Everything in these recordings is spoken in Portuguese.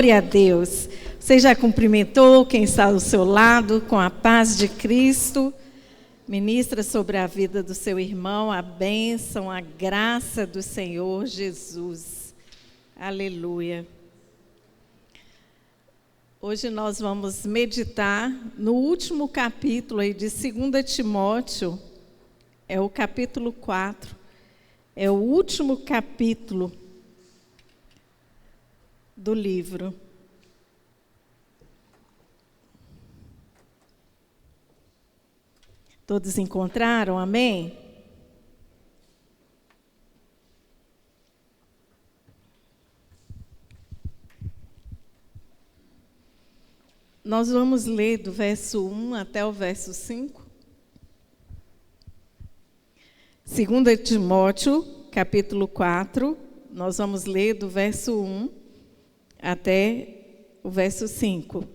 Glória a Deus. Você já cumprimentou quem está ao seu lado com a paz de Cristo? Ministra sobre a vida do seu irmão a bênção, a graça do Senhor Jesus. Aleluia. Hoje nós vamos meditar no último capítulo aí de 2 Timóteo, é o capítulo 4, é o último capítulo do livro. Todos encontraram? Amém? Nós vamos ler do verso 1 até o verso 5. 2 Timóteo, capítulo 4, nós vamos ler do verso 1 até o verso 5.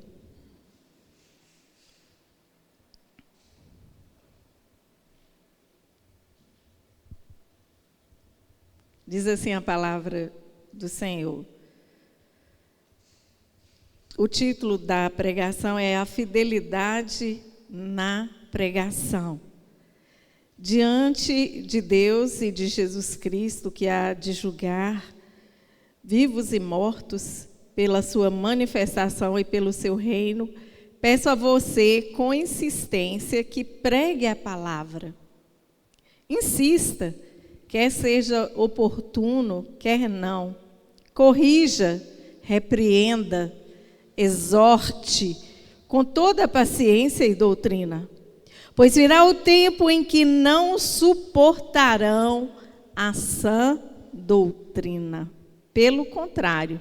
Diz assim a palavra do Senhor. O título da pregação é A Fidelidade na Pregação. Diante de Deus e de Jesus Cristo, que há de julgar vivos e mortos, pela sua manifestação e pelo seu reino, peço a você, com insistência, que pregue a palavra. Insista, quer seja oportuno, quer não. Corrija, repreenda, exorte, com toda a paciência e doutrina. Pois virá o tempo em que não suportarão a sã doutrina. Pelo contrário,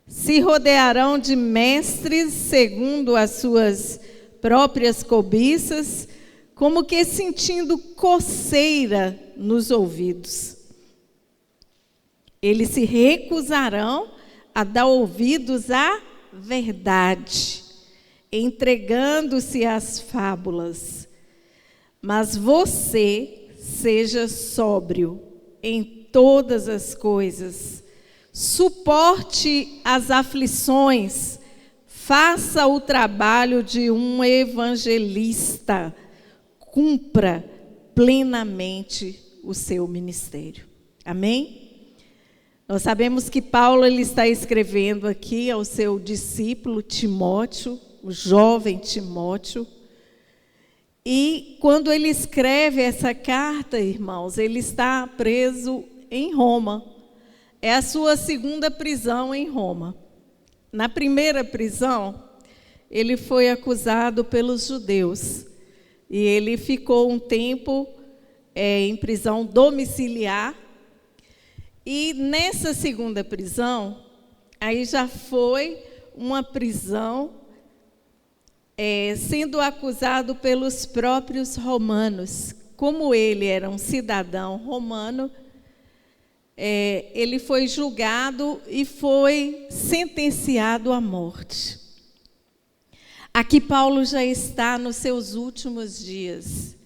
se rodearão de mestres segundo as suas próprias cobiças, como que sentindo coceira nos ouvidos. Eles se recusarão a dar ouvidos à verdade, entregando-se às fábulas. Mas você seja sóbrio em todas as coisas. Suporte as aflições, faça o trabalho de um evangelista, cumpra plenamente o seu ministério. Amém? Nós sabemos que Paulo ele está escrevendo aqui ao seu discípulo Timóteo, o jovem Timóteo, e quando ele escreve essa carta, irmãos, ele está preso em Roma. É a sua segunda prisão em Roma. Na primeira prisão, ele foi acusado pelos judeus. E ele ficou um tempo em prisão domiciliar. E nessa segunda prisão, aí já foi uma prisão sendo acusado pelos próprios romanos. Como ele era um cidadão romano, ele foi julgado e foi sentenciado à morte. Aqui Paulo já está nos seus últimos dias.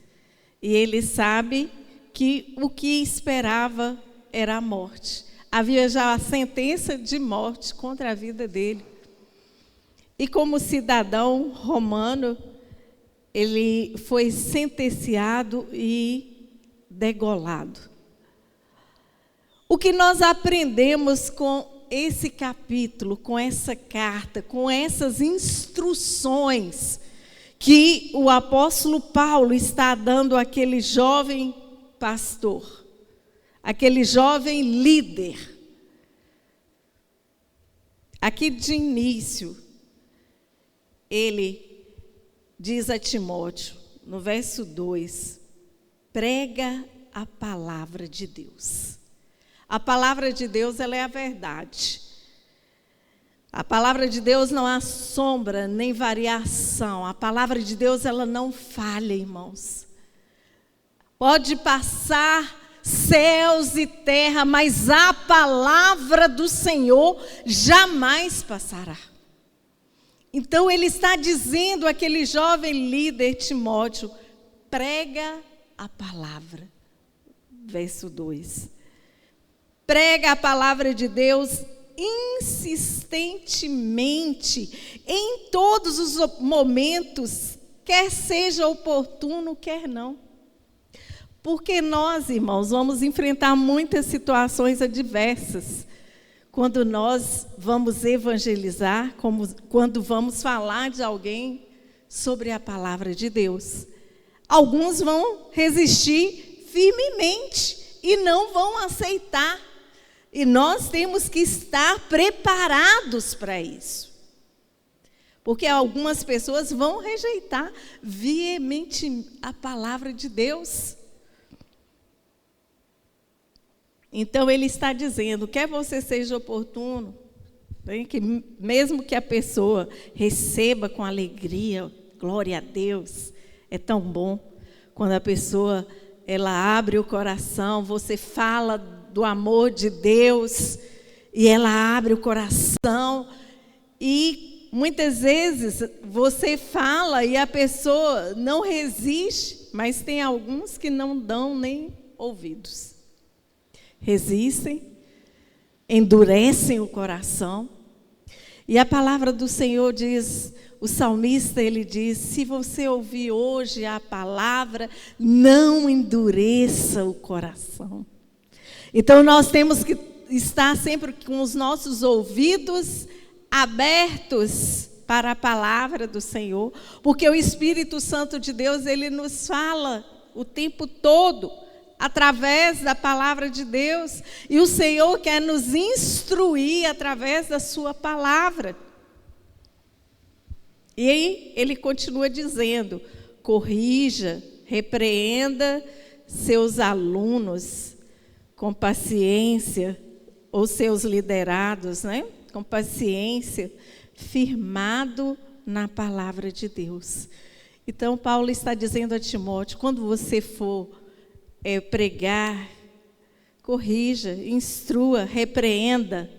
E ele sabe que o que esperava era a morte. Havia já a sentença de morte contra a vida dele. E como cidadão romano, ele foi sentenciado e degolado. O que nós aprendemos com esse capítulo, com essa carta, com essas instruções que o apóstolo Paulo está dando àquele jovem pastor, aquele jovem líder. Aqui de início, ele diz a Timóteo, no verso 2, prega a palavra de Deus. A palavra de Deus, ela é a verdade. A palavra de Deus não há sombra nem variação. A palavra de Deus, ela não falha, irmãos. Pode passar céus e terra, mas a palavra do Senhor jamais passará. Então, ele está dizendo àquele jovem líder Timóteo, prega a palavra. Verso 2. Prega a palavra de Deus insistentemente, em todos os momentos, quer seja oportuno, quer não. Porque nós, irmãos, vamos enfrentar muitas situações adversas quando nós vamos evangelizar, quando vamos falar de alguém sobre a palavra de Deus. Alguns vão resistir firmemente e não vão aceitar. E nós temos que estar preparados para isso. Porque algumas pessoas vão rejeitar veemente a palavra de Deus. Então, ele está dizendo, quer você seja oportuno, né, que mesmo que a pessoa receba com alegria, glória a Deus, é tão bom. Quando a pessoa ela abre o coração, você fala do amor de Deus, e ela abre o coração, e muitas vezes você fala e a pessoa não resiste, mas tem alguns que não dão nem ouvidos. Resistem, endurecem o coração. E a palavra do Senhor diz, o salmista ele diz, se você ouvir hoje a palavra, não endureça o coração. Então nós temos que estar sempre com os nossos ouvidos abertos para a palavra do Senhor, porque o Espírito Santo de Deus, ele nos fala o tempo todo, através da palavra de Deus, e o Senhor quer nos instruir através da sua palavra. E aí ele continua dizendo, corrija, repreenda seus alunos com paciência, ou seus liderados, né? Com paciência, firmado na palavra de Deus. Então Paulo está dizendo a Timóteo, quando você for pregar, corrija, instrua, repreenda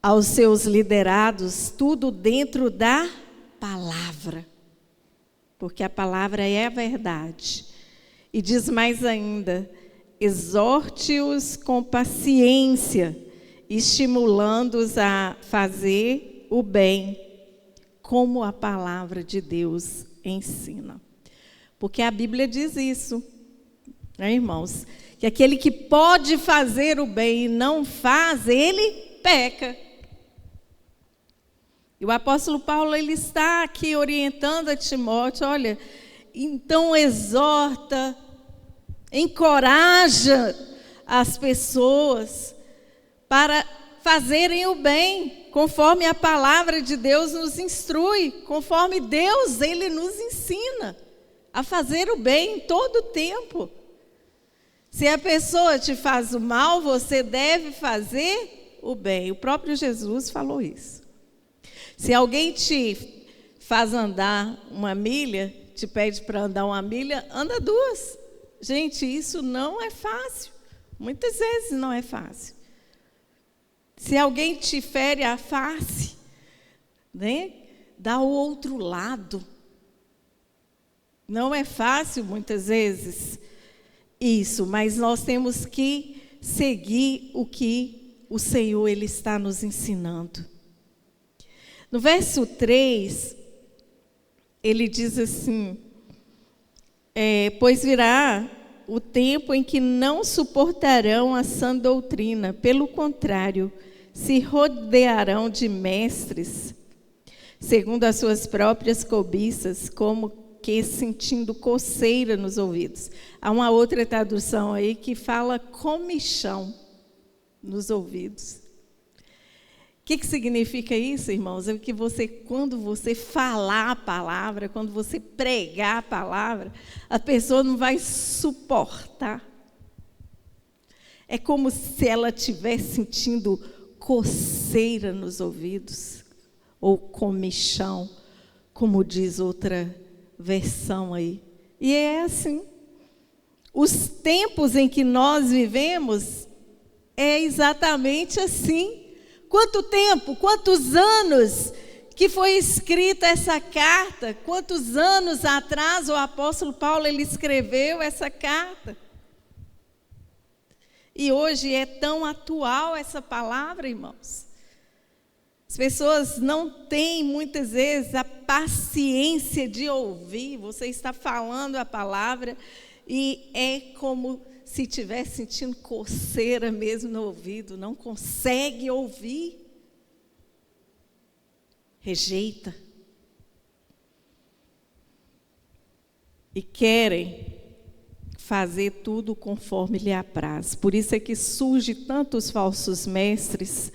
aos seus liderados, tudo dentro da palavra, porque a palavra é a verdade. E diz mais ainda, exorte-os com paciência, estimulando-os a fazer o bem, como a palavra de Deus ensina. Porque a Bíblia diz isso, né, irmãos? Que aquele que pode fazer o bem e não faz, ele peca. E o apóstolo Paulo, ele está aqui orientando a Timóteo, olha, então exorta, encoraja as pessoas para fazerem o bem, conforme a palavra de Deus nos instrui, conforme Deus, ele nos ensina a fazer o bem em todo o tempo. Se a pessoa te faz o mal, você deve fazer o bem. O próprio Jesus falou isso. Se alguém te faz andar uma milha, te pede para andar uma milha, anda duas. Gente, isso não é fácil. Muitas vezes não é fácil. Se alguém te fere a face, né, dá o outro lado. Não é fácil, muitas vezes, isso, mas nós temos que seguir o que o Senhor ele está nos ensinando. No verso 3, ele diz assim, pois virá o tempo em que não suportarão a sã doutrina, pelo contrário, se rodearão de mestres, segundo as suas próprias cobiças, como que sentindo coceira nos ouvidos. Há uma outra tradução aí que fala comichão nos ouvidos. O que significa isso, irmãos? É que você, quando você falar a palavra, quando você pregar a palavra, a pessoa não vai suportar. É como se ela estivesse sentindo coceira nos ouvidos, ou comichão, como diz outra versão aí. E é assim. Os tempos em que nós vivemos é exatamente assim. Quanto tempo, quantos anos que foi escrita essa carta? Quantos anos atrás o apóstolo Paulo ele escreveu essa carta? E hoje é tão atual essa palavra, irmãos. As pessoas não têm, muitas vezes, a paciência de ouvir. Você está falando a palavra e é como se estivesse sentindo coceira mesmo no ouvido. Não consegue ouvir. Rejeita. E querem fazer tudo conforme lhe apraz. Por isso é que surge tantos falsos mestres.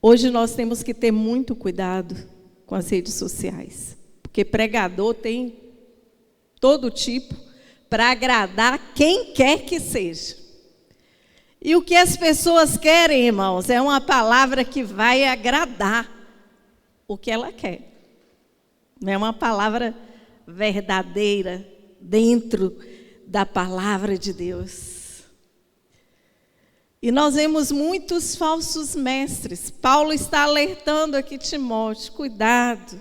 Hoje nós temos que ter muito cuidado com as redes sociais, porque pregador tem todo tipo para agradar quem quer que seja. E o que as pessoas querem, irmãos, é uma palavra que vai agradar o que ela quer. Não é uma palavra verdadeira dentro da palavra de Deus. E nós vemos muitos falsos mestres. Paulo está alertando aqui Timóteo, cuidado.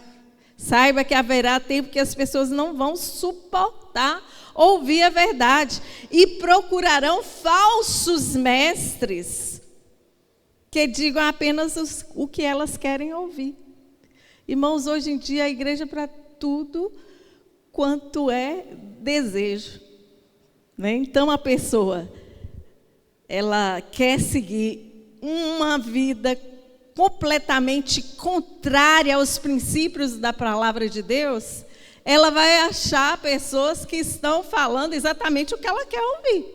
Saiba que haverá tempo que as pessoas não vão suportar ouvir a verdade e procurarão falsos mestres que digam apenas o que elas querem ouvir. Irmãos, hoje em dia a igreja é para tudo quanto é desejo, né? Então a pessoa, ela quer seguir uma vida completamente contrária aos princípios da palavra de Deus, ela vai achar pessoas que estão falando exatamente o que ela quer ouvir.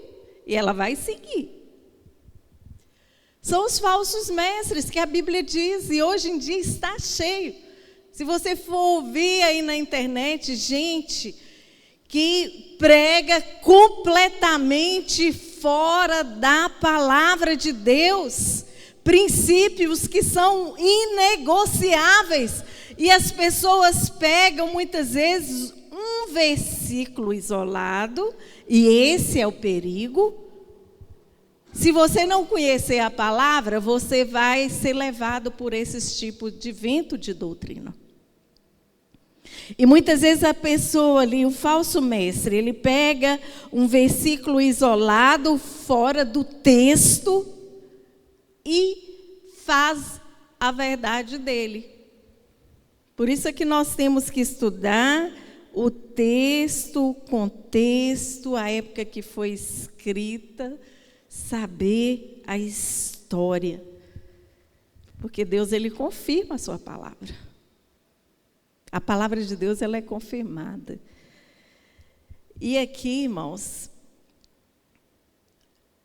E ela vai seguir. São os falsos mestres que a Bíblia diz, e hoje em dia está cheio. Se você for ouvir aí na internet, gente que prega completamente fora da palavra de Deus, princípios que são inegociáveis, e as pessoas pegam muitas vezes um versículo isolado, e esse é o perigo. Se você não conhecer a palavra, você vai ser levado por esses tipos de vento de doutrina. E muitas vezes a pessoa ali, o falso mestre, ele pega um versículo isolado, fora do texto, e faz a verdade dele. Por isso é que nós temos que estudar o texto, o contexto, a época que foi escrita, saber a história. Porque Deus, ele confirma a sua palavra. A palavra de Deus, ela é confirmada. E aqui, irmãos,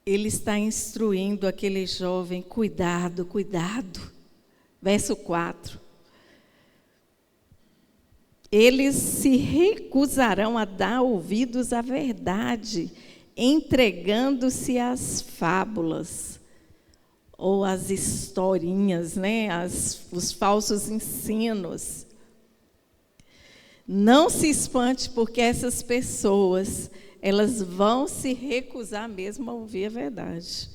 ele está instruindo aquele jovem, cuidado, cuidado. Verso 4. Eles se recusarão a dar ouvidos à verdade, entregando-se às fábulas, ou às historinhas, né? Os falsos ensinos. Não se espante, porque essas pessoas, elas vão se recusar mesmo a ouvir a verdade.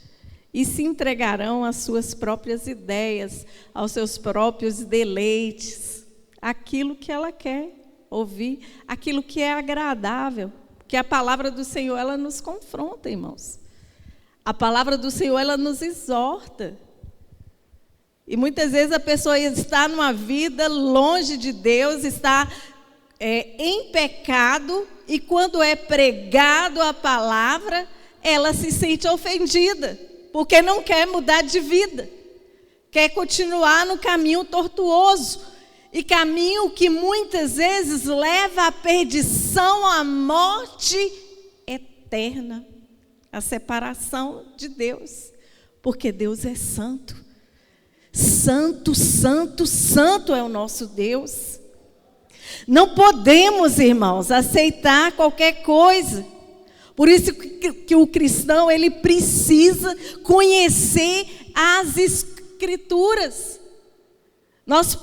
E se entregarão às suas próprias ideias, aos seus próprios deleites, aquilo que ela quer ouvir, aquilo que é agradável. Porque a palavra do Senhor, ela nos confronta, irmãos. A palavra do Senhor, ela nos exorta. E muitas vezes a pessoa está numa vida longe de Deus, está em pecado, e quando é pregado a palavra, ela se sente ofendida, porque não quer mudar de vida, quer continuar no caminho tortuoso, e caminho que muitas vezes leva à perdição, à morte eterna, à separação de Deus, porque Deus é santo. Santo, santo, santo é o nosso Deus. Não podemos, irmãos, aceitar qualquer coisa. Por isso que o cristão, ele precisa conhecer as Escrituras. Nós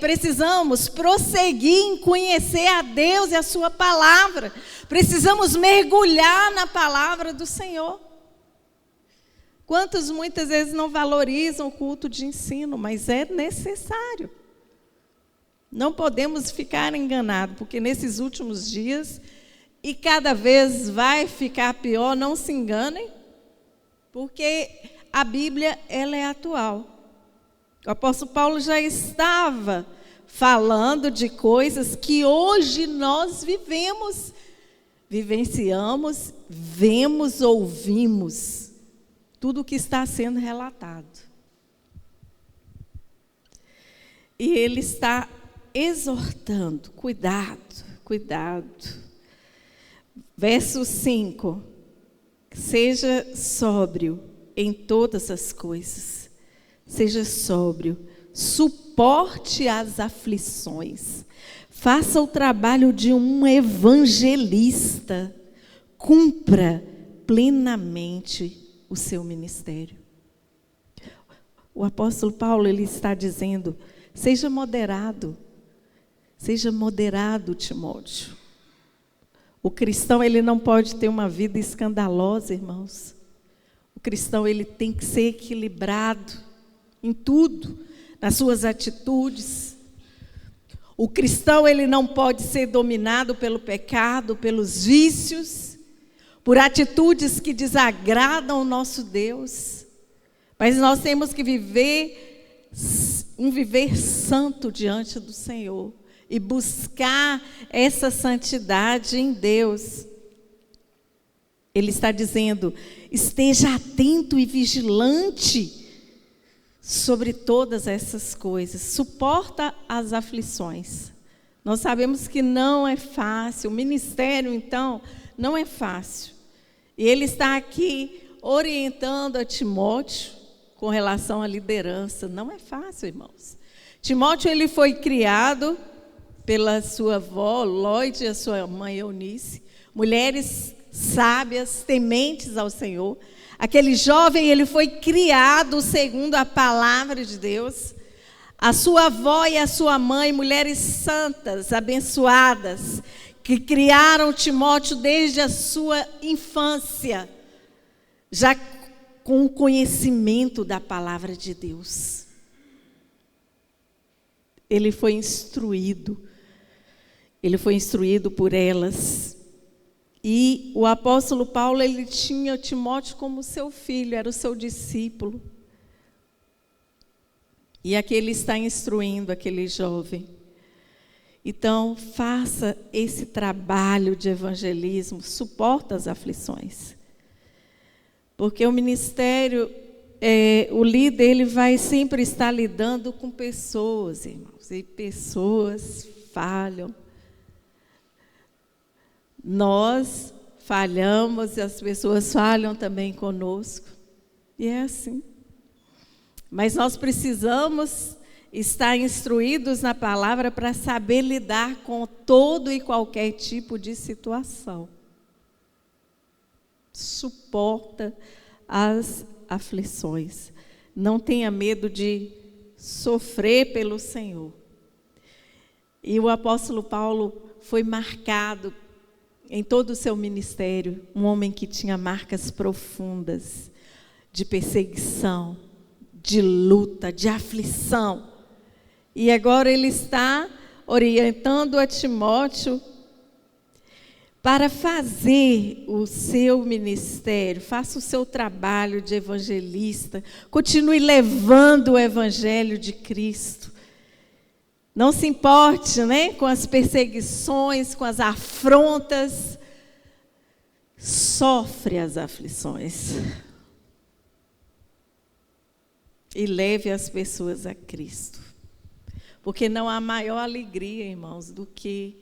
precisamos prosseguir em conhecer a Deus e a sua palavra. Precisamos mergulhar na palavra do Senhor. Quantos muitas vezes não valorizam o culto de ensino, mas é necessário. Não podemos ficar enganados, porque nesses últimos dias, e cada vez vai ficar pior, não se enganem, porque a Bíblia ela é atual. O apóstolo Paulo já estava falando de coisas que hoje nós vivemos, vivenciamos, vemos, ouvimos, tudo o que está sendo relatado. E ele está exortando, cuidado, cuidado. Verso 5, seja sóbrio em todas as coisas, seja sóbrio, suporte as aflições, faça o trabalho de um evangelista, cumpra plenamente o seu ministério. O apóstolo Paulo, ele está dizendo, seja moderado, Timóteo. O cristão, ele não pode ter uma vida escandalosa, irmãos. O cristão, ele tem que ser equilibrado em tudo, nas suas atitudes. O cristão, ele não pode ser dominado pelo pecado, pelos vícios, por atitudes que desagradam o nosso Deus. Mas nós temos que viver um viver santo diante do Senhor e buscar essa santidade em Deus. Ele está dizendo, esteja atento e vigilante sobre todas essas coisas, suporta as aflições. Nós sabemos que não é fácil, o ministério, então, não é fácil. E ele está aqui orientando a Timóteo com relação à liderança. Não é fácil, irmãos. Timóteo, ele foi criado pela sua avó, Lóide, e a sua mãe, Eunice, mulheres sábias, tementes ao Senhor. Aquele jovem, ele foi criado segundo a palavra de Deus. A sua avó e a sua mãe, mulheres santas, abençoadas, que criaram Timóteo desde a sua infância, já com o conhecimento da palavra de Deus. Ele foi instruído por elas. E o apóstolo Paulo, ele tinha Timóteo como seu filho, era o seu discípulo. E aqui ele está instruindo aquele jovem. Então, faça esse trabalho de evangelismo, suporta as aflições. Porque o ministério, o líder, ele vai sempre estar lidando com pessoas, irmãos. E pessoas falham. Nós falhamos e as pessoas falham também conosco. E é assim. Mas nós precisamos estar instruídos na palavra para saber lidar com todo e qualquer tipo de situação. Suporta as aflições. Não tenha medo de sofrer pelo Senhor. E o apóstolo Paulo foi marcado em todo o seu ministério, um homem que tinha marcas profundas de perseguição, de luta, de aflição. E agora ele está orientando a Timóteo para fazer o seu ministério, faça o seu trabalho de evangelista, continue levando o evangelho de Cristo. Não se importe, com as perseguições, com as afrontas, sofre as aflições. E leve as pessoas a Cristo. Porque não há maior alegria, irmãos, do que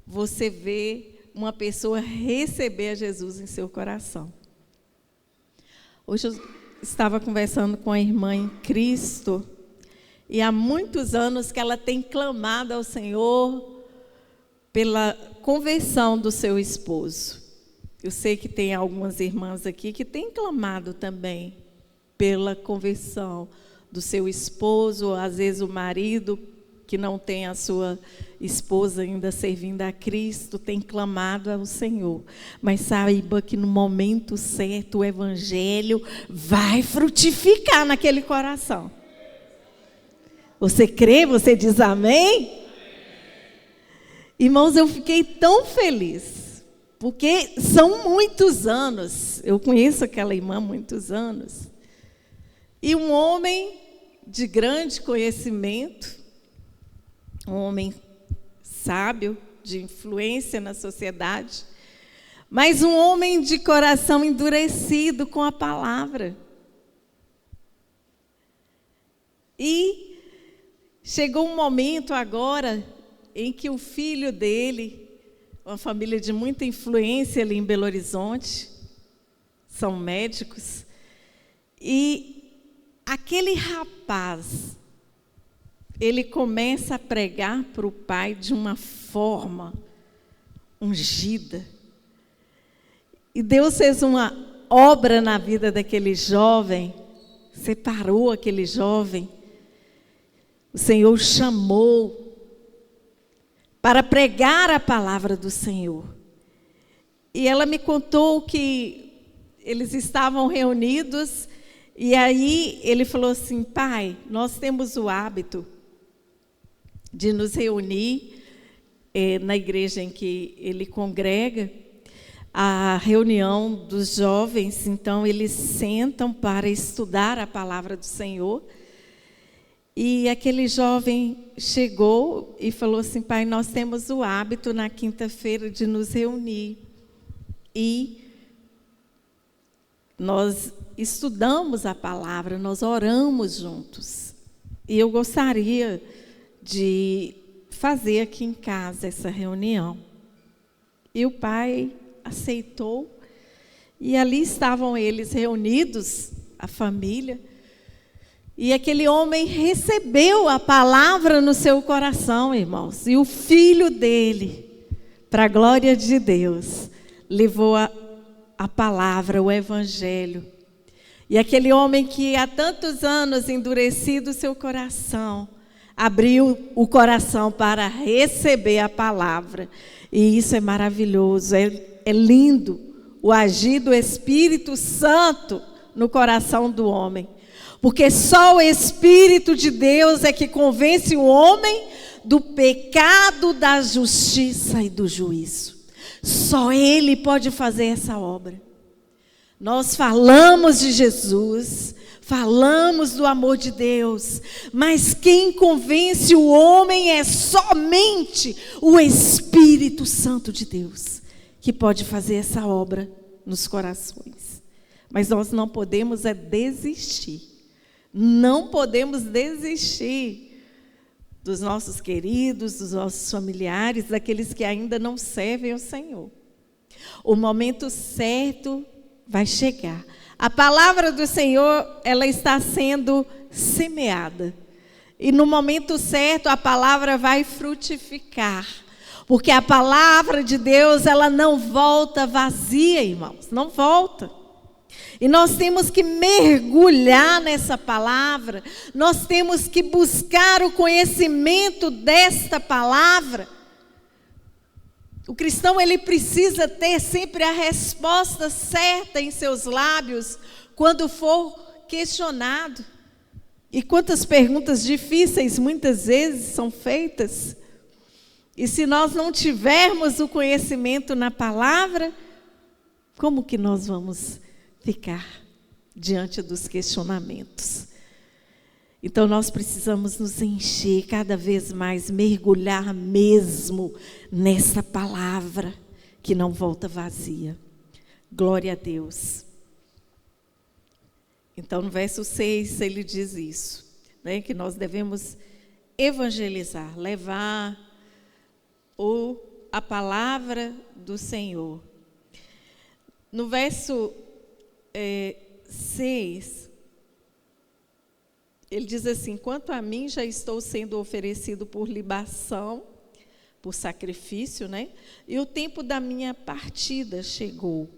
você ver uma pessoa receber a Jesus em seu coração. Hoje eu estava conversando com a irmã em Cristo, e há muitos anos que ela tem clamado ao Senhor pela conversão do seu esposo. Eu sei que tem algumas irmãs aqui que têm clamado também pela conversão do seu esposo, ou às vezes o marido que não tem a sua esposa ainda servindo a Cristo, tem clamado ao Senhor. Mas saiba que no momento certo o evangelho vai frutificar naquele coração. Você crê? Você diz amém? Irmãos, eu fiquei tão feliz Porque são muitos anos. Eu conheço aquela irmã há muitos anos. E um homem de grande conhecimento, um homem sábio, de influência na sociedade, mas um homem de coração endurecido com a palavra. E chegou um momento agora em que o filho dele, uma família de muita influência ali em Belo Horizonte, são médicos, e aquele rapaz, ele começa a pregar para o pai de uma forma ungida. E Deus fez uma obra na vida daquele jovem, separou aquele jovem. O Senhor chamou para pregar a palavra do Senhor. E ela me contou que eles estavam reunidos, e aí ele falou assim: pai, nós temos o hábito de nos reunir na igreja em que ele congrega, a reunião dos jovens, então eles sentam para estudar a palavra do Senhor. E aquele jovem chegou e falou assim: pai, nós temos o hábito na quinta-feira de nos reunir e nós estudamos a palavra, nós oramos juntos. E eu gostaria de fazer aqui em casa essa reunião. E o pai aceitou, e ali estavam eles reunidos, a família. E aquele homem recebeu a palavra no seu coração, irmãos. E o filho dele, para a glória de Deus, levou a palavra, o evangelho. E aquele homem que há tantos anos endurecido o seu coração, abriu o coração para receber a palavra. E isso é maravilhoso, é lindo o agir do Espírito Santo no coração do homem. Porque só o Espírito de Deus é que convence o homem do pecado, da justiça e do juízo. Só Ele pode fazer essa obra. Nós falamos de Jesus, falamos do amor de Deus, mas quem convence o homem é somente o Espírito Santo de Deus, que pode fazer essa obra nos corações. Mas nós não podemos desistir. Não podemos desistir dos nossos queridos, dos nossos familiares, daqueles que ainda não servem ao Senhor. O momento certo vai chegar. A palavra do Senhor, ela está sendo semeada. E no momento certo, a palavra vai frutificar. Porque a palavra de Deus, ela não volta vazia, irmãos. Não volta. E nós temos que mergulhar nessa palavra, nós temos que buscar o conhecimento desta palavra. O cristão, ele precisa ter sempre a resposta certa em seus lábios quando for questionado. E quantas perguntas difíceis muitas vezes são feitas. E se nós não tivermos o conhecimento na palavra, como que nós vamos ficar diante dos questionamentos? Então nós precisamos nos encher cada vez mais, mergulhar mesmo nessa palavra que não volta vazia. Glória a Deus. Então no verso 6 ele diz isso, né, que nós devemos evangelizar, levar a palavra do Senhor. No verso 6, ele diz assim: quanto a mim, já estou sendo oferecido por libação, por sacrifício, né? E o tempo da minha partida chegou.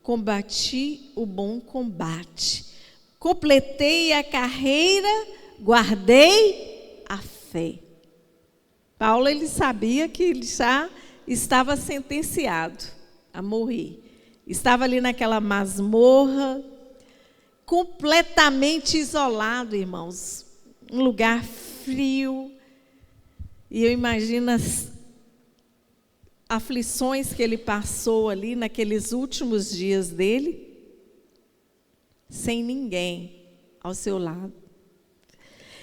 Combati o bom combate, completei a carreira, guardei a fé. Paulo, ele sabia que ele já estava sentenciado a morrer. Estava ali naquela masmorra, completamente isolado, irmãos. Um lugar frio. E eu imagino aflições que ele passou ali naqueles últimos dias dele, sem ninguém ao seu lado.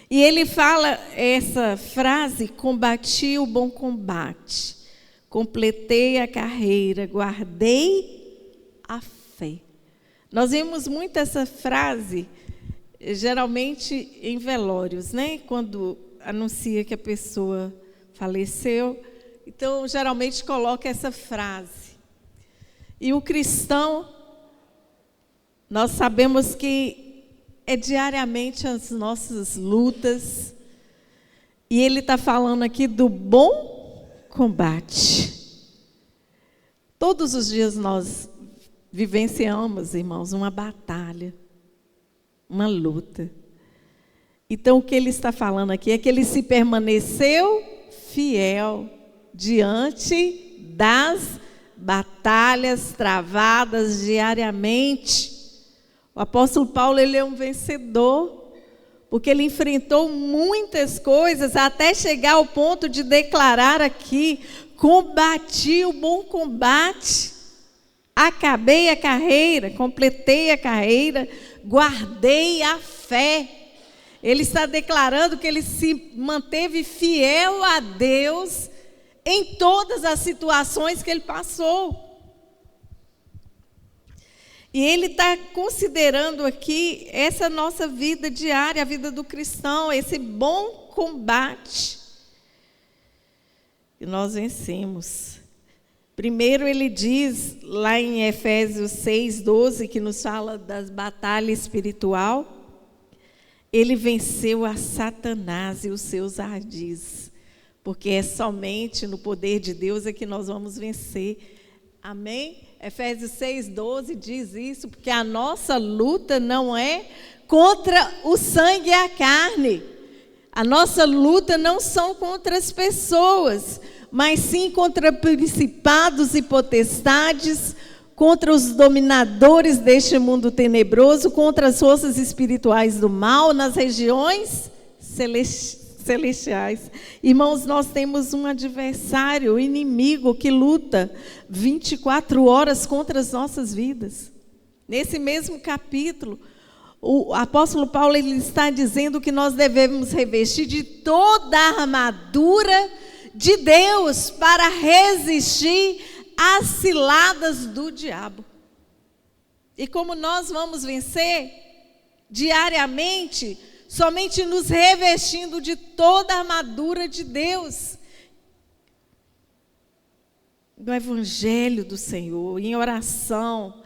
E ele fala essa frase: combati o bom combate, completei a carreira, guardei a fé. Nós vemos muito essa frase, geralmente em velórios, né? Quando anuncia que a pessoa faleceu, então geralmente coloca essa frase. E o cristão, nós sabemos que é diariamente as nossas lutas, e ele está falando aqui do bom combate. Todos os dias nós vivenciamos, irmãos, uma batalha, uma luta. Então o que ele está falando aqui é que ele se permaneceu fiel diante das batalhas travadas diariamente. O apóstolo Paulo, ele é um vencedor, porque ele enfrentou muitas coisas até chegar ao ponto de declarar aqui: combati o bom combate, acabei a carreira, completei a carreira, guardei a fé. Ele está declarando que ele se manteve fiel a Deus em todas as situações que ele passou. E ele está considerando aqui essa nossa vida diária, a vida do cristão, esse bom combate que nós vencemos. Primeiro ele diz, lá em Efésios 6:12, que nos fala das batalhas espiritual, ele venceu a Satanás e os seus ardis, porque é somente no poder de Deus é que nós vamos vencer. Amém? Efésios 6:12 diz isso, porque a nossa luta não é contra o sangue e a carne. A nossa luta não são contra as pessoas, mas sim contra principados e potestades, contra os dominadores deste mundo tenebroso, contra as forças espirituais do mal nas regiões celestiais. Irmãos, nós temos um adversário, um inimigo que luta 24 horas contra as nossas vidas. Nesse mesmo capítulo, o apóstolo Paulo, ele está dizendo que nós devemos revestir de toda a armadura de Deus para resistir às ciladas do diabo. E como nós vamos vencer diariamente, somente nos revestindo de toda a armadura de Deus, do Evangelho do Senhor, em oração,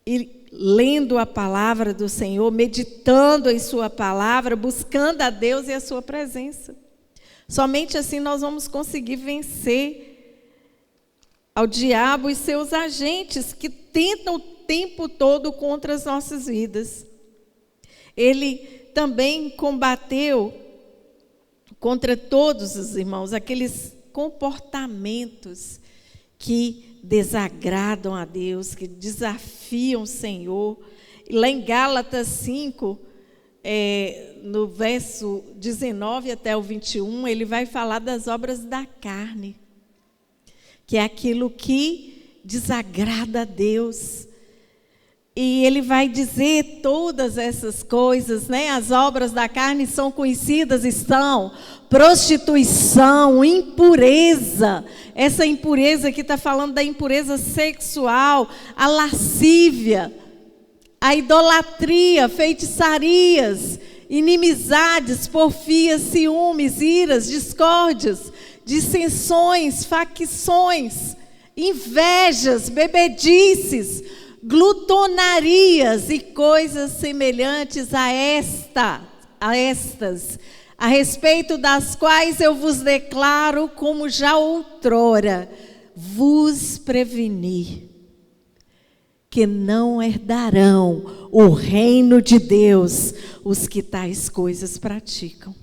e lendo a palavra do Senhor, meditando em sua palavra, buscando a Deus e a sua presença. Somente assim nós vamos conseguir vencer ao diabo e seus agentes que tentam o tempo todo contra as nossas vidas. Ele também combateu contra todos os irmãos, aqueles comportamentos que desagradam a Deus, que desafiam o Senhor. E lá em Gálatas 5, no verso 19 até o 21, ele vai falar das obras da carne, que é aquilo que desagrada a Deus. E ele vai dizer todas essas coisas, né? As obras da carne são conhecidas, estão prostituição, impureza. Essa impureza aqui está falando da impureza sexual, a lascívia, a idolatria, feitiçarias, inimizades, porfias, ciúmes, iras, discórdias, dissensões, facções, invejas, bebedices, glutonarias e coisas semelhantes a estas, a respeito das quais eu vos declaro, como já outrora vos preveni, que não herdarão o reino de Deus os que tais coisas praticam.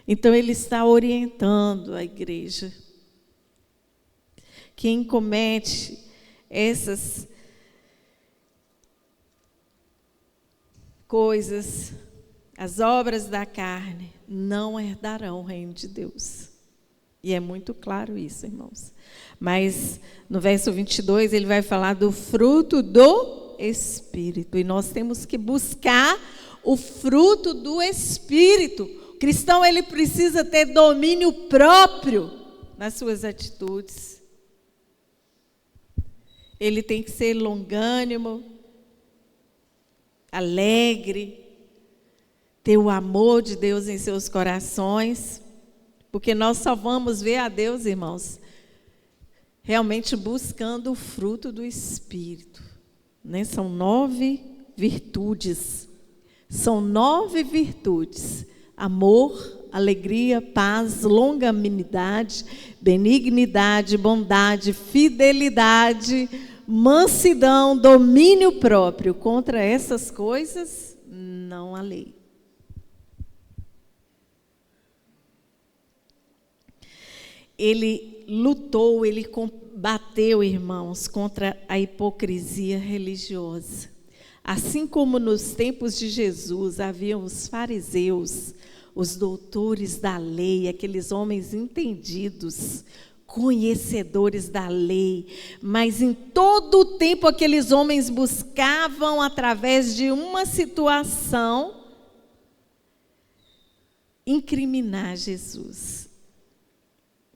Então ele está orientando a igreja. Quem comete essas coisas, as obras da carne, não herdarão o reino de Deus. E é muito claro isso, irmãos. Mas no verso 22 ele vai falar do fruto do Espírito. E nós temos que buscar o fruto do Espírito. O cristão, ele precisa ter domínio próprio nas suas atitudes. Ele tem que ser longânimo, alegre, ter o amor de Deus em seus corações, porque nós só vamos ver a Deus, irmãos, realmente buscando o fruto do Espírito, né? São 9 virtudes. São 9 virtudes: amor, alegria, paz, longanimidade, benignidade, bondade, fidelidade, mansidão, domínio próprio. Contra essas coisas não há lei. Ele lutou, ele combateu, irmãos, contra a hipocrisia religiosa. Assim como nos tempos de Jesus haviam os fariseus, os doutores da lei, aqueles homens entendidos, conhecedores da lei, mas em todo o tempo aqueles homens buscavam, através de uma situação, incriminar Jesus.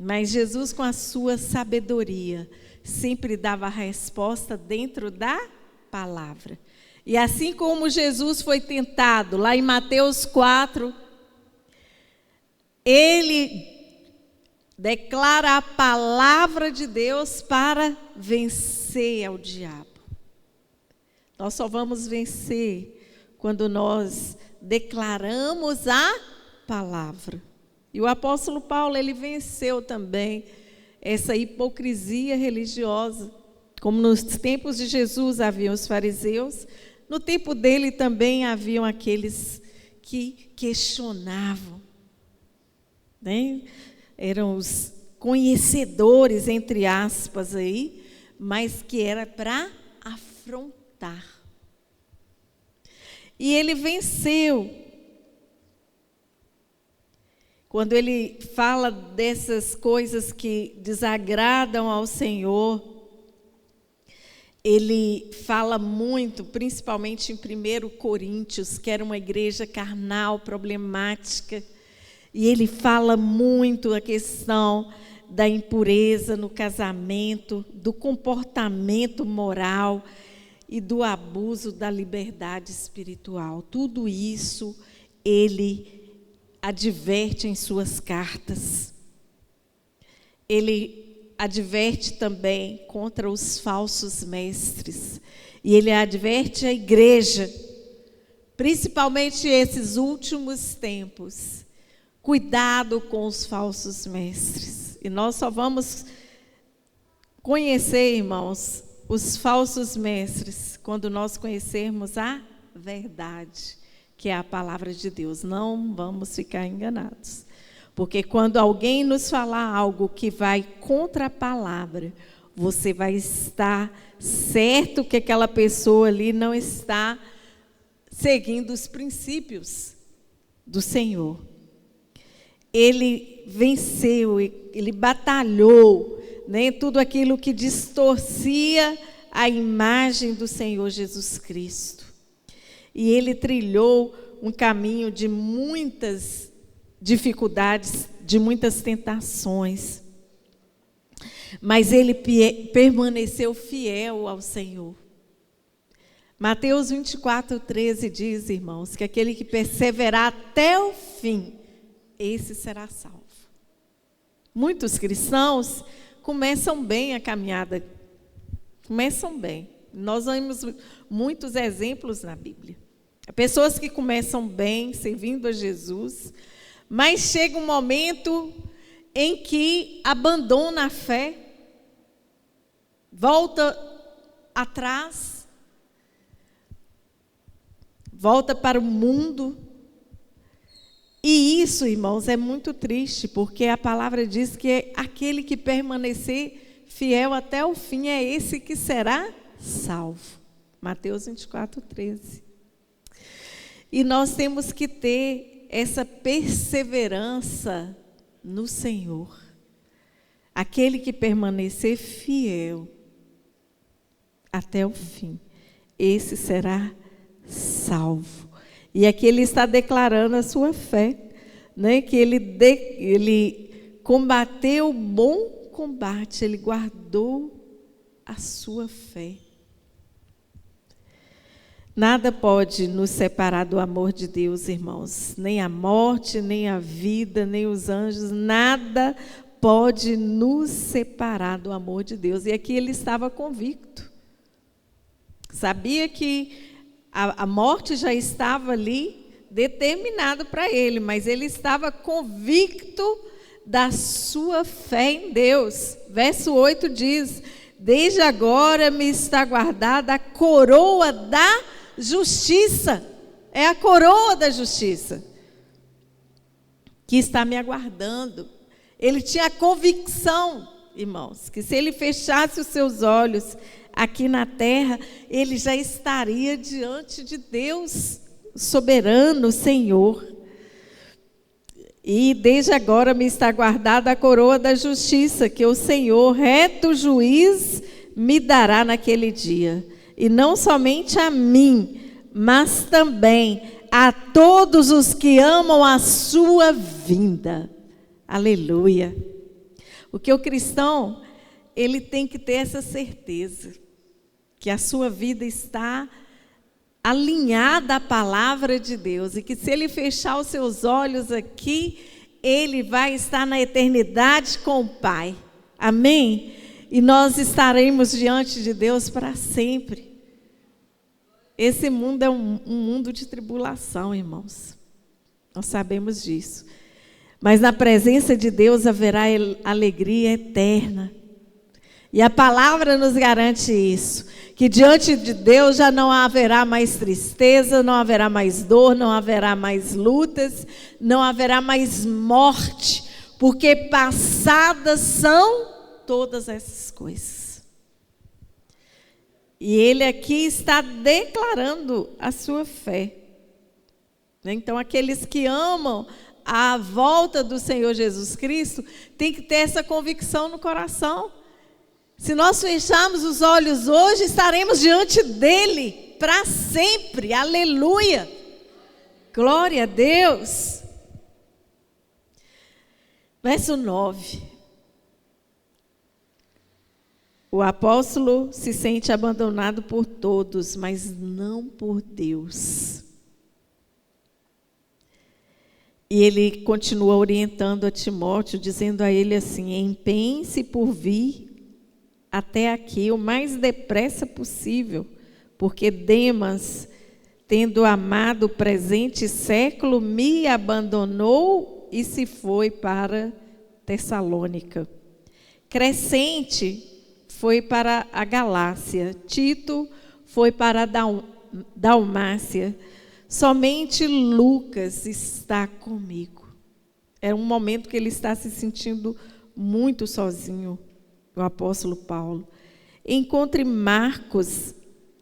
Mas Jesus, com a sua sabedoria, sempre dava a resposta dentro da palavra. E assim como Jesus foi tentado, lá em Mateus 4, ele declara a palavra de Deus para vencer ao diabo. Nós só vamos vencer quando nós declaramos a palavra. E o apóstolo Paulo, ele venceu também essa hipocrisia religiosa. Como nos tempos de Jesus haviam os fariseus, no tempo dele também haviam aqueles que questionavam, né? Eram os conhecedores, entre aspas, aí, mas que era para afrontar. E ele venceu. Quando ele fala dessas coisas que desagradam ao Senhor, ele fala muito, principalmente em 1 Coríntios, que era uma igreja carnal, problemática, e ele fala muito a questão da impureza no casamento, do comportamento moral e do abuso da liberdade espiritual. Tudo isso ele adverte em suas cartas. Ele adverte também contra os falsos mestres. E ele adverte a igreja, principalmente esses últimos tempos. Cuidado com os falsos mestres. E nós só vamos conhecer, irmãos, os falsos mestres quando nós conhecermos a verdade, que é a palavra de Deus. Não vamos ficar enganados. Porque quando alguém nos falar algo que vai contra a palavra, você vai estar certo que aquela pessoa ali não está seguindo os princípios do Senhor. Ele venceu, ele batalhou, né, tudo aquilo que distorcia a imagem do Senhor Jesus Cristo. E ele trilhou um caminho de muitas dificuldades, de muitas tentações. Mas ele permaneceu fiel ao Senhor. Mateus 24:13 diz, irmãos, que aquele que perseverar até o fim, esse será salvo. Muitos cristãos começam bem a caminhada, começam bem. Nós vemos muitos exemplos na Bíblia. Pessoas que começam bem, servindo a Jesus, mas chega um momento em que abandona a fé, volta atrás, volta para o mundo. E isso, irmãos, é muito triste, porque a palavra diz que aquele que permanecer fiel até o fim é esse que será salvo. Mateus 24:13. E nós temos que ter essa perseverança no Senhor. Aquele que permanecer fiel até o fim, esse será salvo. E aqui ele está declarando a sua fé, né? Que ele combateu o bom combate, ele guardou a sua fé. Nada pode nos separar do amor de Deus, irmãos. Nem a morte, nem a vida, nem os anjos, nada pode nos separar do amor de Deus. E aqui ele estava convicto. Sabia que a morte já estava ali determinada para ele, mas ele estava convicto da sua fé em Deus. Verso 8 diz: desde agora me está guardada a coroa da justiça. É a coroa da justiça que está me aguardando. Ele tinha a convicção, irmãos, que se ele fechasse os seus olhos aqui na terra, ele já estaria diante de Deus, soberano, Senhor. E desde agora me está guardada a coroa da justiça, que o Senhor, reto juiz, me dará naquele dia. E não somente a mim, mas também a todos os que amam a sua vinda. Aleluia. Porque o cristão, ele tem que ter essa certeza, que a sua vida está alinhada à palavra de Deus, e que se ele fechar os seus olhos aqui, ele vai estar na eternidade com o Pai. Amém? E nós estaremos diante de Deus para sempre. Esse mundo é um mundo de tribulação, irmãos. Nós sabemos disso. Mas na presença de Deus haverá alegria eterna. E a palavra nos garante isso, que diante de Deus já não haverá mais tristeza, não haverá mais dor, não haverá mais lutas, não haverá mais morte, porque passadas são todas essas coisas. E ele aqui está declarando a sua fé. Então, aqueles que amam a volta do Senhor Jesus Cristo têm que ter essa convicção no coração. Se nós fecharmos os olhos hoje, estaremos diante dele para sempre. Aleluia! Glória a Deus! Verso 9. O apóstolo se sente abandonado por todos, mas não por Deus. E ele continua orientando a Timóteo, dizendo a ele assim: empenhe-se por vir até aqui o mais depressa possível, porque Demas, tendo amado o presente século, me abandonou e se foi para Tessalônica. Crescente foi para a Galácia, Tito foi para a Dalmácia, somente Lucas está comigo. É um momento que ele está se sentindo muito sozinho, o apóstolo Paulo. Encontre Marcos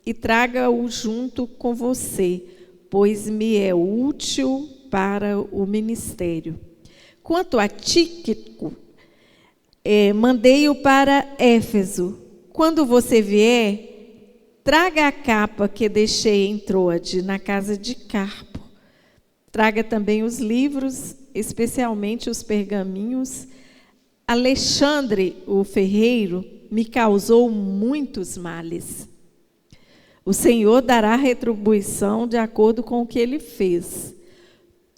e traga-o junto com você, pois me é útil para o ministério. Quanto a Tíquico, mandei-o para Éfeso. Quando você vier, traga a capa que deixei em Troade, na casa de Carpo. Traga também os livros, especialmente os pergaminhos. Alexandre, o ferreiro, me causou muitos males. O Senhor dará retribuição de acordo com o que ele fez.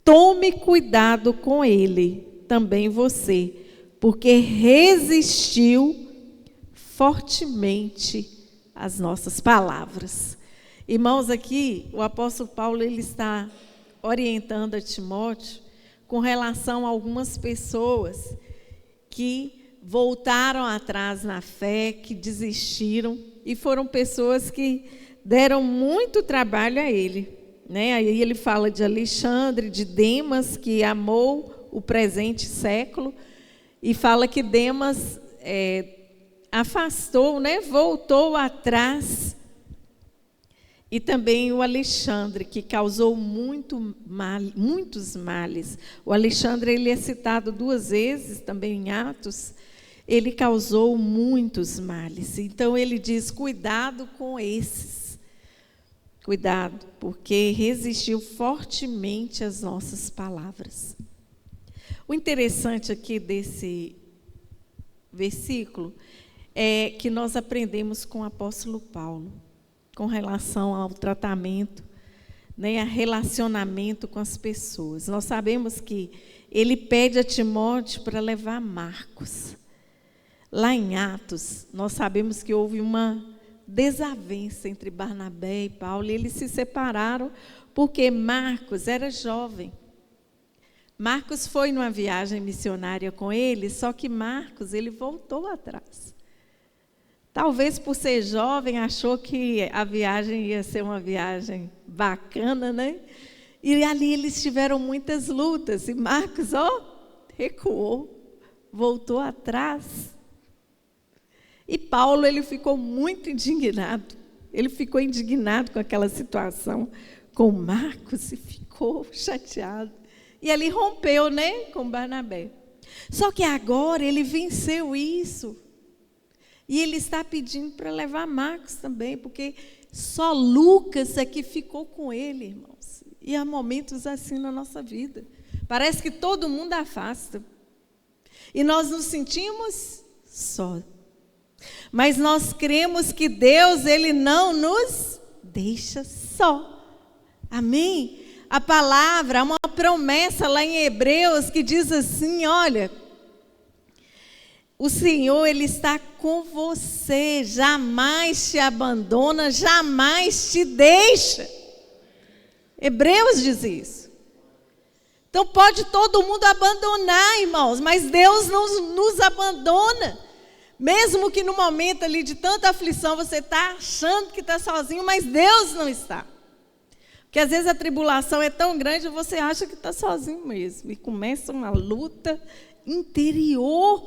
Tome cuidado com ele, também você, porque resistiu fortemente às nossas palavras. Irmãos, aqui o apóstolo Paulo ele está orientando a Timóteo com relação a algumas pessoas que voltaram atrás na fé, que desistiram, e foram pessoas que deram muito trabalho a ele, né? Aí ele fala de Alexandre, de Demas, que amou o presente século, e fala que Demas afastou, né? Voltou atrás. E também o Alexandre, que causou muitos males. O Alexandre ele é citado 2 vezes, também em Atos, ele causou muitos males. Então ele diz: cuidado com esses. Cuidado, porque resistiu fortemente às nossas palavras. O interessante aqui desse versículo é que nós aprendemos com o apóstolo Paulo, com relação ao tratamento, né, a relacionamento com as pessoas. Nós sabemos que ele pede a Timóteo para levar Marcos. Lá em Atos, nós sabemos que houve uma desavença entre Barnabé e Paulo, e eles se separaram porque Marcos era jovem. Marcos foi numa viagem missionária com ele, só que Marcos, ele voltou atrás. Talvez por ser jovem, achou que a viagem ia ser uma viagem bacana, né? E ali eles tiveram muitas lutas, e Marcos, recuou, voltou atrás. E Paulo, ele ficou muito indignado. Ele ficou indignado com aquela situação com Marcos e ficou chateado. E ali rompeu, né, com Barnabé. Só que agora ele venceu isso. E ele está pedindo para levar Marcos também, porque só Lucas é que ficou com ele, irmãos. E há momentos assim na nossa vida. Parece que todo mundo afasta. E nós nos sentimos só. Mas nós cremos que Deus, ele não nos deixa só. Amém? A palavra, há uma promessa lá em Hebreus que diz assim, olha, o Senhor, ele está com você, jamais te abandona, jamais te deixa. Hebreus diz isso. Então pode todo mundo abandonar, irmãos, mas Deus não nos abandona. Mesmo que no momento ali de tanta aflição você está achando que está sozinho, mas Deus não está. Porque às vezes a tribulação é tão grande, você acha que está sozinho mesmo. E começa uma luta interior.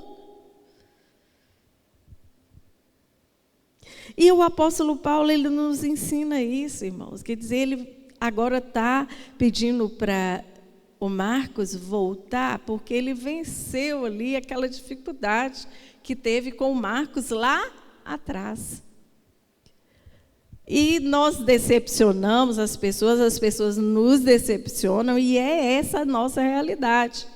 E o apóstolo Paulo, ele nos ensina isso, irmãos. Quer dizer, ele agora está pedindo para o Marcos voltar, porque ele venceu ali aquela dificuldade que teve com o Marcos lá atrás. E nós decepcionamos as pessoas nos decepcionam, e é essa a nossa realidade.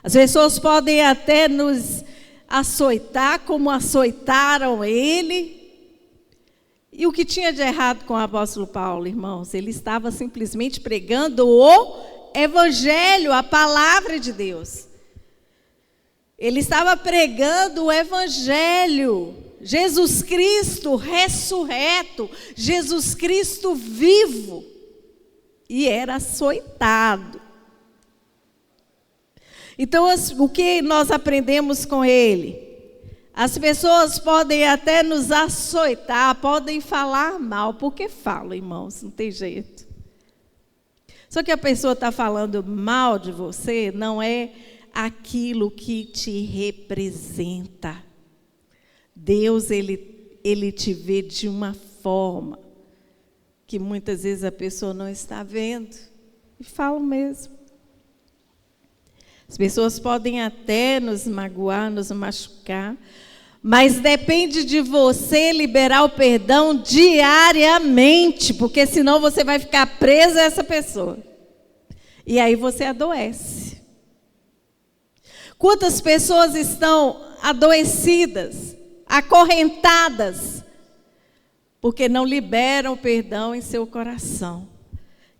As pessoas podem até nos açoitar como açoitaram ele. E o que tinha de errado com o apóstolo Paulo, irmãos? Ele estava simplesmente pregando o evangelho, a palavra de Deus. Ele estava pregando o evangelho, Jesus Cristo ressurreto, Jesus Cristo vivo, e era açoitado. Então, o que nós aprendemos com ele? As pessoas podem até nos açoitar, podem falar mal, porque falam, irmãos, não tem jeito. Só que a pessoa está falando mal de você, não é aquilo que te representa. Deus, ele te vê de uma forma que muitas vezes a pessoa não está vendo. E falo mesmo. As pessoas podem até nos magoar, nos machucar, mas depende de você liberar o perdão diariamente, porque senão você vai ficar preso a essa pessoa. E aí você adoece. Quantas pessoas estão adoecidas, acorrentadas, porque não liberam o perdão em seu coração?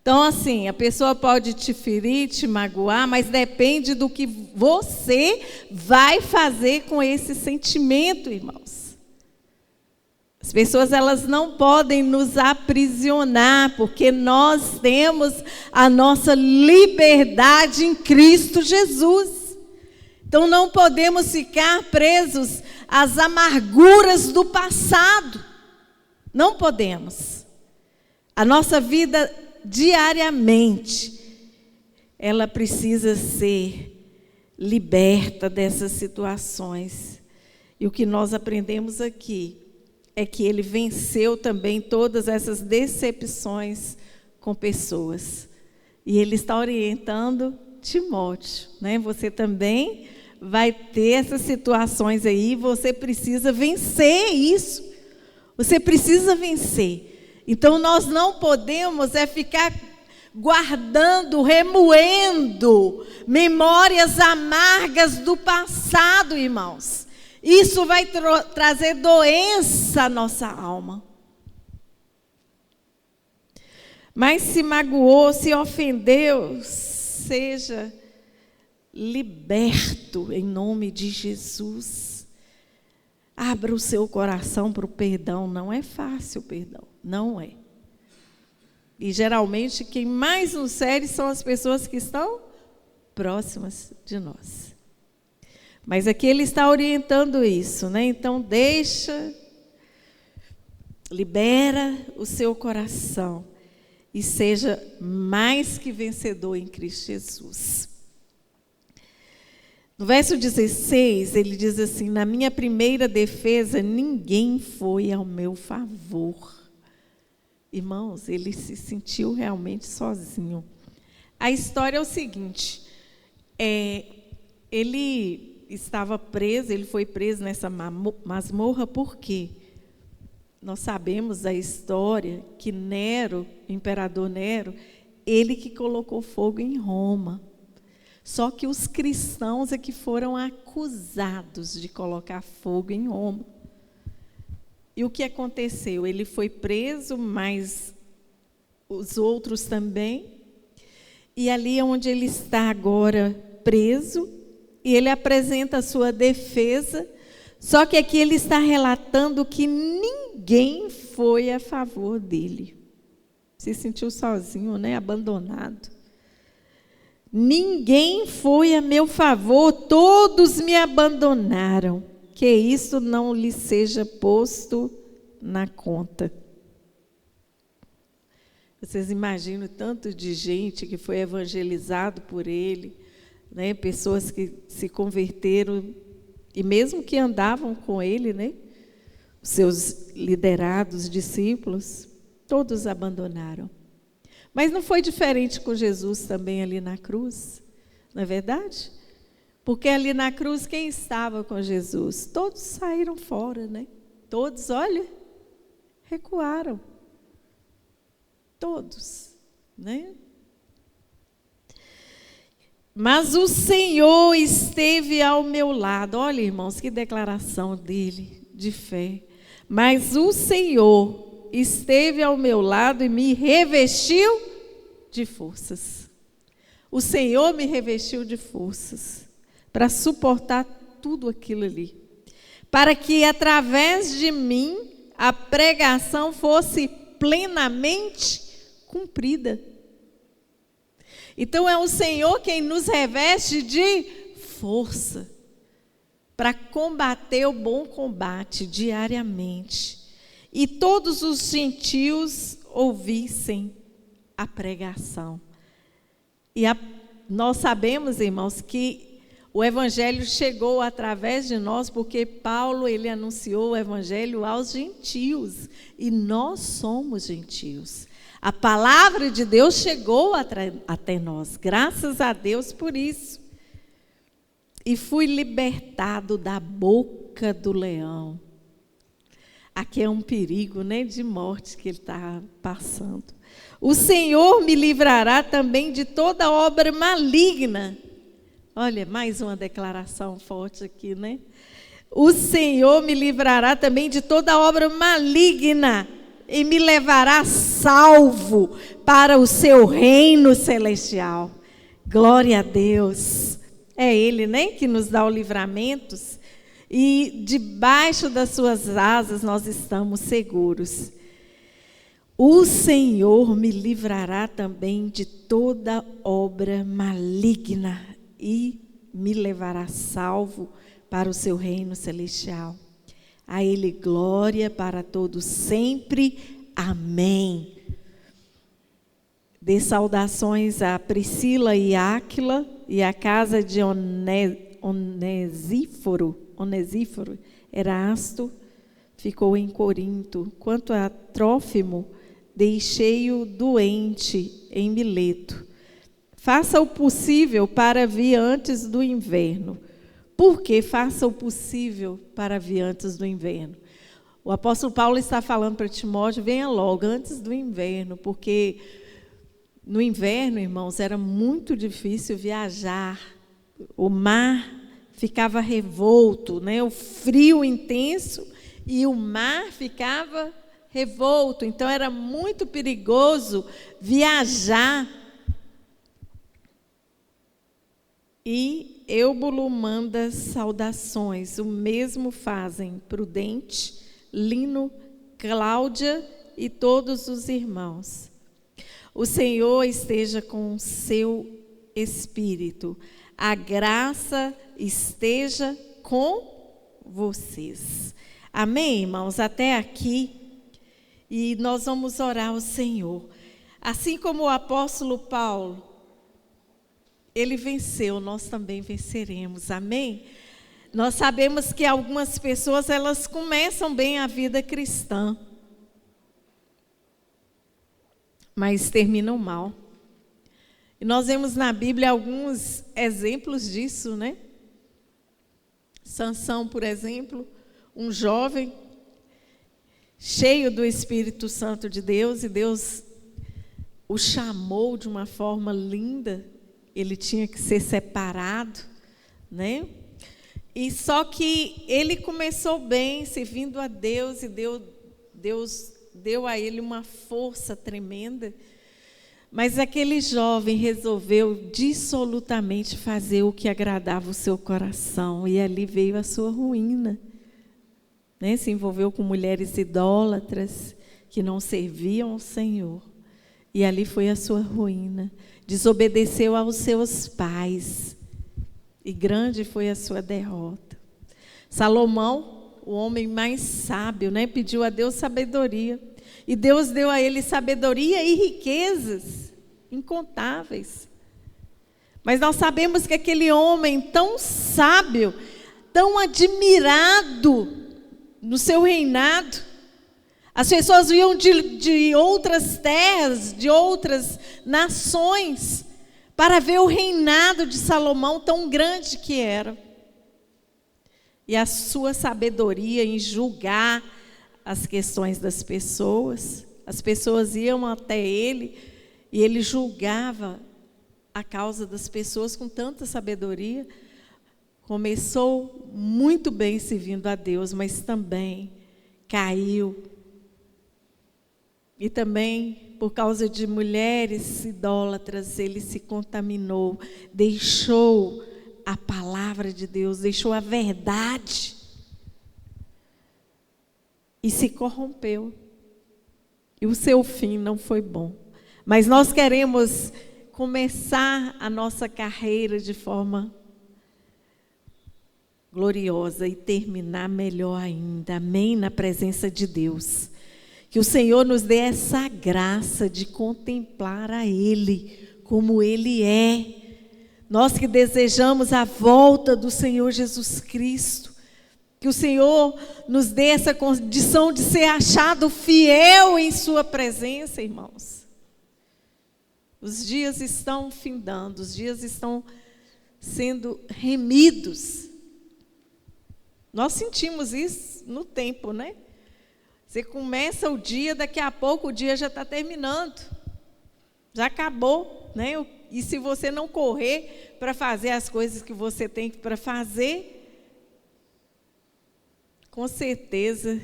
Então, assim, a pessoa pode te ferir, te magoar, mas depende do que você vai fazer com esse sentimento, irmãos. As pessoas, elas não podem nos aprisionar, porque nós temos a nossa liberdade em Cristo Jesus. Então, não podemos ficar presos às amarguras do passado. Não podemos. A nossa vida diariamente, ela precisa ser liberta dessas situações. E o que nós aprendemos aqui é que ele venceu também todas essas decepções com pessoas. E ele está orientando Timóteo, né? Você também vai ter essas situações aí, você precisa vencer isso. Você precisa vencer. Então, nós não podemos ficar guardando, remoendo memórias amargas do passado, irmãos. Isso vai trazer doença à nossa alma. Mas se magoou, se ofendeu, seja liberto em nome de Jesus. Abra o seu coração para o perdão. Não é fácil o perdão, não é. E geralmente quem mais nos fere são as pessoas que estão próximas de nós. Mas aqui ele está orientando isso, né? Então libera o seu coração e seja mais que vencedor em Cristo Jesus. No verso 16, ele diz assim: na minha primeira defesa, ninguém foi ao meu favor. Irmãos, ele se sentiu realmente sozinho. A história é o seguinte, ele estava preso, ele foi preso nessa masmorra por quê? Nós sabemos a história que Nero, o imperador Nero, ele que colocou fogo em Roma. Só que os cristãos é que foram acusados de colocar fogo em Roma. E o que aconteceu? Ele foi preso, mas os outros também. E ali é onde ele está agora preso, e ele apresenta a sua defesa. Só que aqui ele está relatando que ninguém foi a favor dele. Se sentiu sozinho, né? Abandonado. Ninguém foi a meu favor, todos me abandonaram. Que isso não lhe seja posto na conta. Vocês imaginam tanto de gente que foi evangelizado por ele, né? Pessoas que se converteram, e mesmo que andavam com ele, né? Os seus liderados, discípulos, todos abandonaram. Mas não foi diferente com Jesus também ali na cruz, não é verdade? Porque ali na cruz, quem estava com Jesus? Todos saíram fora, né? Todos, olha, recuaram. Todos, né? Mas o Senhor esteve ao meu lado. Olha, irmãos, que declaração dele, de fé. Mas o Senhor esteve ao meu lado e me revestiu de forças. O Senhor me revestiu de forças para suportar tudo aquilo ali. Para que, através de mim, a pregação fosse plenamente cumprida. Então, é o Senhor quem nos reveste de força para combater o bom combate diariamente. E todos os gentios ouvissem a pregação. E nós sabemos, irmãos, que o evangelho chegou através de nós, porque Paulo, ele anunciou o evangelho aos gentios. E nós somos gentios. A palavra de Deus chegou até nós, graças a Deus por isso. E fui libertado da boca do leão. Aqui é um perigo, né, de morte que ele está passando. O Senhor me livrará também de toda obra maligna. Olha, mais uma declaração forte aqui, né? O Senhor me livrará também de toda obra maligna e me levará salvo para o seu reino celestial. Glória a Deus. É Ele, né, que nos dá o livramento, e debaixo das suas asas nós estamos seguros. O Senhor me livrará também de toda obra maligna e me levará salvo para o seu reino celestial. A Ele glória para todos sempre. Amém. Dê saudações a Priscila e Áquila e a casa de Onesíforo. Erasto ficou em Corinto. Quanto a Trófimo, deixei-o doente em Mileto. Faça o possível para vir antes do inverno, porque faça o possível para vir antes do inverno. O apóstolo Paulo está falando para Timóteo, venha logo, antes do inverno, porque no inverno, irmãos, era muito difícil viajar. O mar ficava revolto, né? O frio intenso e o mar ficava revolto. Então, era muito perigoso viajar. E Eubulo manda saudações. O mesmo fazem Prudente, Lino, Cláudia e todos os irmãos. O Senhor esteja com o seu espírito. A graça esteja com vocês. Amém, irmãos? Até aqui. E nós vamos orar ao Senhor. Assim como o apóstolo Paulo, ele venceu, nós também venceremos. Amém? Nós sabemos que algumas pessoas, elas começam bem a vida cristã, mas terminam mal. E nós vemos na Bíblia alguns exemplos disso, né? Sansão, por exemplo, um jovem cheio do Espírito Santo de Deus, e Deus o chamou de uma forma linda. Ele tinha que ser separado, né? E só que ele começou bem, servindo a Deus, e Deus deu a ele uma força tremenda. Mas aquele jovem resolveu dissolutamente fazer o que agradava o seu coração, e ali veio a sua ruína, né? Se envolveu com mulheres idólatras que não serviam ao Senhor, e ali foi a sua ruína. Desobedeceu aos seus pais, e grande foi a sua derrota. Salomão, o homem mais sábio, né, pediu a Deus sabedoria, e Deus deu a ele sabedoria e riquezas incontáveis. Mas nós sabemos que aquele homem tão sábio, tão admirado no seu reinado, as pessoas vinham de outras terras, de outras nações, para ver o reinado de Salomão, tão grande que era. E a sua sabedoria em julgar as questões das pessoas. As pessoas iam até ele e ele julgava a causa das pessoas com tanta sabedoria. Começou muito bem servindo a Deus, mas também caiu. E também, por causa de mulheres idólatras, ele se contaminou, deixou a palavra de Deus, deixou a verdade e se corrompeu. E o seu fim não foi bom. Mas nós queremos começar a nossa carreira de forma gloriosa e terminar melhor ainda. Amém? Na presença de Deus. Que o Senhor nos dê essa graça de contemplar a Ele como Ele é. Nós que desejamos a volta do Senhor Jesus Cristo, que o Senhor nos dê essa condição de ser achado fiel em sua presença, irmãos. Os dias estão findando, os dias estão sendo remidos. Nós sentimos isso no tempo, né? Você começa o dia, daqui a pouco o dia já está terminando. Já acabou, né? E se você não correr para fazer as coisas que você tem para fazer, com certeza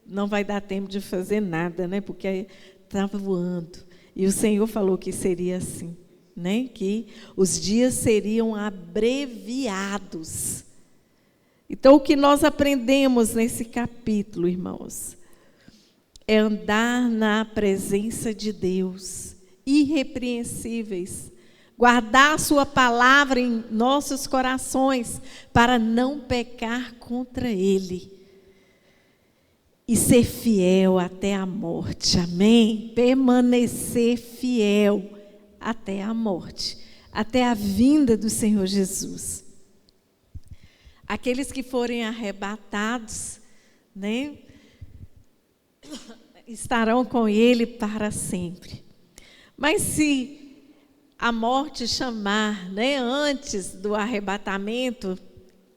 não vai dar tempo de fazer nada, né? Porque está voando. E o Senhor falou que seria assim, né? Que os dias seriam abreviados. Então, o que nós aprendemos nesse capítulo, irmãos, é andar na presença de Deus, irrepreensíveis, guardar a sua palavra em nossos corações, para não pecar contra Ele, e ser fiel até a morte, amém? Permanecer fiel até a morte, até a vinda do Senhor Jesus. Aqueles que forem arrebatados, né, estarão com Ele para sempre. Mas se a morte chamar, né, antes do arrebatamento,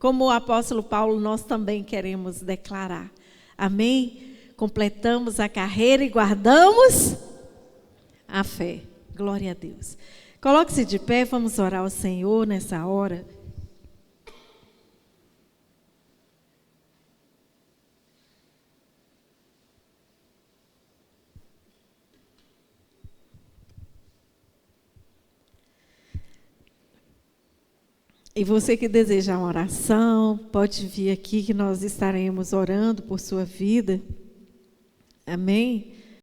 como o apóstolo Paulo, nós também queremos declarar. Amém? Completamos a carreira e guardamos a fé. Glória a Deus. Coloque-se de pé, vamos orar ao Senhor nessa hora. E você que deseja uma oração, pode vir aqui que nós estaremos orando por sua vida. Amém?